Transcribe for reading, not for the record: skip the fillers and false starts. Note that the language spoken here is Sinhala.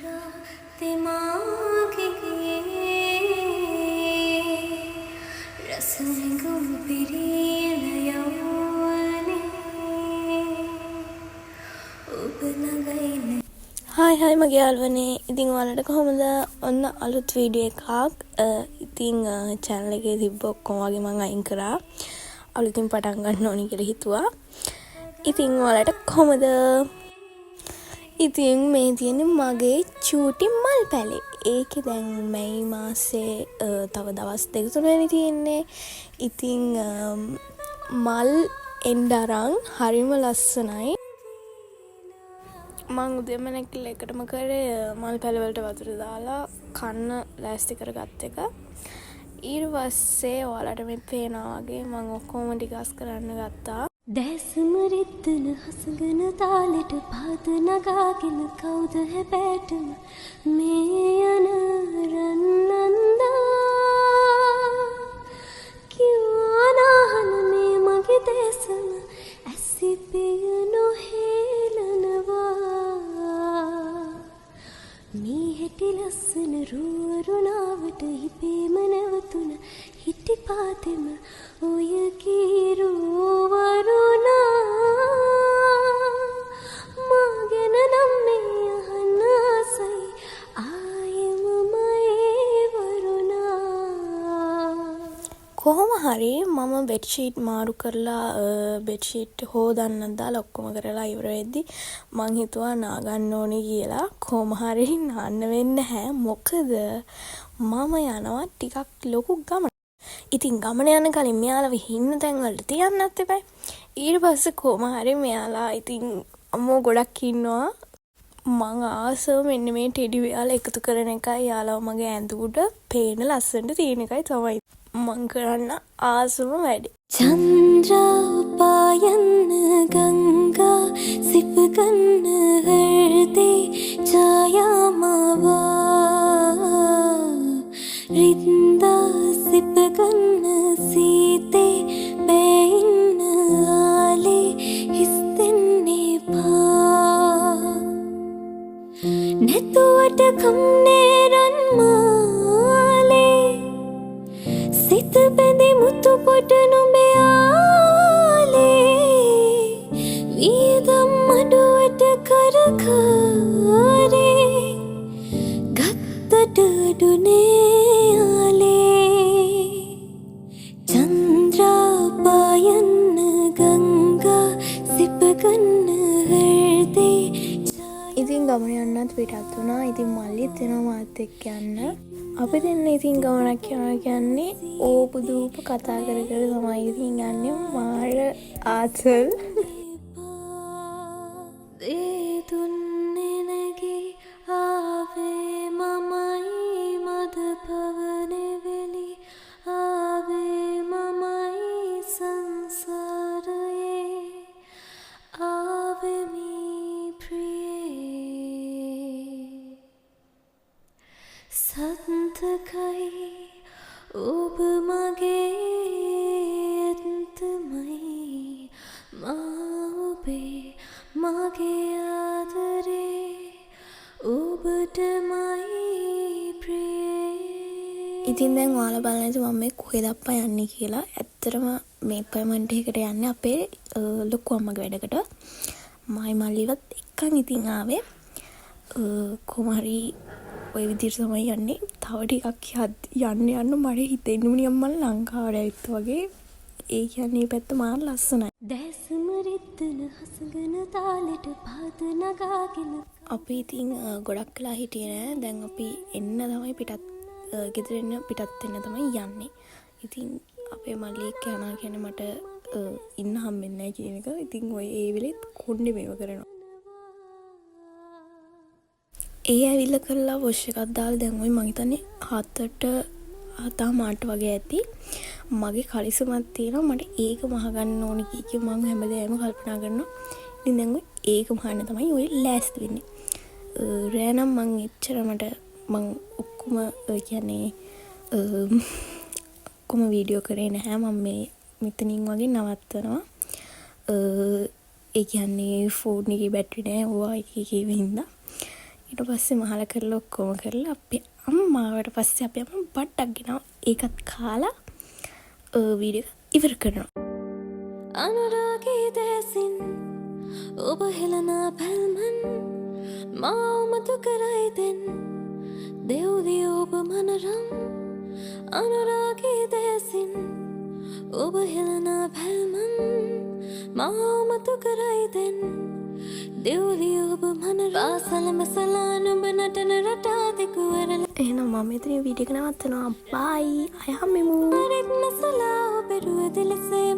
හායි හායි මගේ යාළුවනේ. ඉතින් ඔයාලට කොහොමද? ඔන්න අලුත් වීඩියෝ එකක්. ඉතින් channel එකේ තිබ්බ ඔක්කොම වගේ මම අයින් කරා. අලුතින් පටන් ගන්න ඕනි කියලා හිතුවා. ඉතින් ඔයාලට කොහොමද? ඉතින් මේ තියෙන්නේ මගේ චූටි මල් පැලේ. ඒකේ දැන් මැයි මාසේ තව දවස් 2-3 වෙනි තියෙන්නේ. ඉතින් මල් එන්න අරන් හරිම ලස්සනයි. මං උදේම නැගිටලා එකටම කරේ මල් පැලවලට වතුර දාලා කන්න ලෑස්ති කරගත්ත එක. ඊට පස්සේ ඔයාලට මේ පේනවා වගේ මං ඔක්කොම ටිකස් කරන්න ගත්තා. දැස්ම රිද්දන හසඟන තාලෙට පාද නගාගෙන කවුද හැබෑටම මේ යන රන්නන්දා කිව්වා නාහන මේ මගේ දැසම ඇසිපිය නොහෙලනවා මේ හැටි ලස්සන රුවරුණාවට හිපේම නැවතුන හිටි පාතෙම ඔය කීරුවරුණා මාගෙන නම් මේ අහන්න ආසයි ආයෙම මයේ වරුණා. කොහොම හරි මම බෙඩ්ෂීට් මාරු කරලා බෙඩ්ෂීට් හොදන්න දාලා ඔක්කොම කරලා ඉවර වෙද්දි මං හිතුවා නාගන්න ඕනේ කියලා. කොහොම හරි නාන්න වෙන්නේ නැහැ. මොකද මම යනවා ටිකක් ලොකු ගමන. ඉතින් ගමන යන කලින් මෙයාලව හින්න තැන් වලට තියන්නත් එපා. ඊට පස්සේ කොහොම හරි මෙයාලා ඉතින් අම්මෝ ගොඩක් ඉන්නවා. මං ආසව මෙන්න මේ ටෙඩි මෙයාලා එකතු කරන එකයි යාළුවා මගේ ඇඳුමට පේන ලස්සනට තියෙන එකයි තමයි මං කරන්න ආසම වැඩි. චන්ද්‍රපායන්න ගංගා සිපගන්න හෘදේ ඡායාමාවා රින්දා සිපගන්න සීතේ බැඉන්න ආලේ හිස්තෙන්නේ පා නැතුවට කම්නේ රන්මාලේ සිත බැඳි මුතු පොට නොබේ ආලේ වියදම් අඩුවට කරකාරේ ගත්තට අඩුනේ ආලේ චන්ද්‍රපායන්න ගංගා සිපගන්න හෘදේ. ඉතින් ගමන යන්නත් පිටත් වුණා. ඉතින් මල්ලිත් එනවා මාත් එක්ක යන්න. අපි දෙන්න ඉතින් ගමනක් යනවා කියන්නේ ඕපු දූප කතා කර කර තමයි ඉතින් යන්නේ. මාර ආතල්. ඒ දුන්නේ නැගී ආවේ මමයි මද පවනේ වෙලි ආවේ මමයි සංසාරයේ ආවෙමි ප්‍රියේ සන්තකයි ඔබ මගේ ඇත්තමයි මා ඔබේ මගේ ආදරේ ඔබටමයි ප්‍රියේ. ඉතින් දැන් ඔයාලා බලන්න මම මේ කොහෙද අප්පා යන්නේ කියලා. ඇත්තටම මේ පර්මනන්ට් එකකට යන්නේ අපේ ලොකු අම්මගේ වැඩකට. මයි මල්ලිවත් එක්කන් ඉතින් ආවේ. කොහොම හරි ඔය විදිහට තමයි යන්නේ. තව ටිකක් යන්න මට හිතෙන්නේ අම්මලා ලංකාවට ඇවිත් වගේ. ඒ කියන්නේ පැත්ත මාර ලස්සනයි. දැස්ම රිද්දන හසඟන තාලෙට පාද නගාගෙන අපි ඉතින් ගොඩක් වෙලා හිටියේ නෑ. දැන් අපි එන්න තමයි ගෙදර එන්න පිටත් වෙන්න තමයි යන්නේ. ඉතින් අපේ මල්ලි එක්ක යනවා කියන්නේ මට ඉන්න හම්බෙන්නේ නැහැ කියන එක. ඉතින් ඔය ඒ වෙලෙත් කොණ්ඩේ මේව කරනවා. ඒ ඇවිල්ලා කරලා වොෂ් එකක් දාලා දැන් ඔය මං හිතන්නේ 7:00 වගේ ඇති. මගේ කලිසමක් තියෙනවා. මට ඒක මහගන්න ඕනේ කීකේ මං හැමදේම කල්පනා කරනවා. ඉතින් දැන් ඔය ඒක මහන්න තමයි ඔය ලෑස්ති වෙන්නේ. රෑ නම් මං එච්චර මං ඔක්කොම කියන්නේ ඔක්කොම වීඩියෝ කරේ නැහැ. මම මේ මෙතනින් වගේ නවත්වනවා. ඒ කියන්නේ ෆෝන් එකේ බැටරි නැහැ. ඕවා එක එක හින්දා. ඊට පස්සේ මහල කරලා ඔක්කොම කරලා අපේ අම්මාවට පස්සේ අපේ අම්මා බඩක් ගෙනවා. ඒකත් කාලා වීඩියෝ ඉවර කරනවා. අනුරාගී දැසින් ඔබ හෙළනා පැල්මන් මා උමතු කරයි දෙන් දෙව්දිය ඔබ මනරම් අනුරාගී දැසින් ඔබ හෙළනා පැල්මන් මා උමතු කරයි දෙන් දෙව්දිය ඔබ මනරම් පාසල මසලා නුඹ නටන රටා දෙකුවරල එහෙනම් මම මෙතන වීඩියෝ එක නවත්තනවා. බයි. අය හම්බෙමු. රෙක් නසලා ඔබ රුව දිලසේ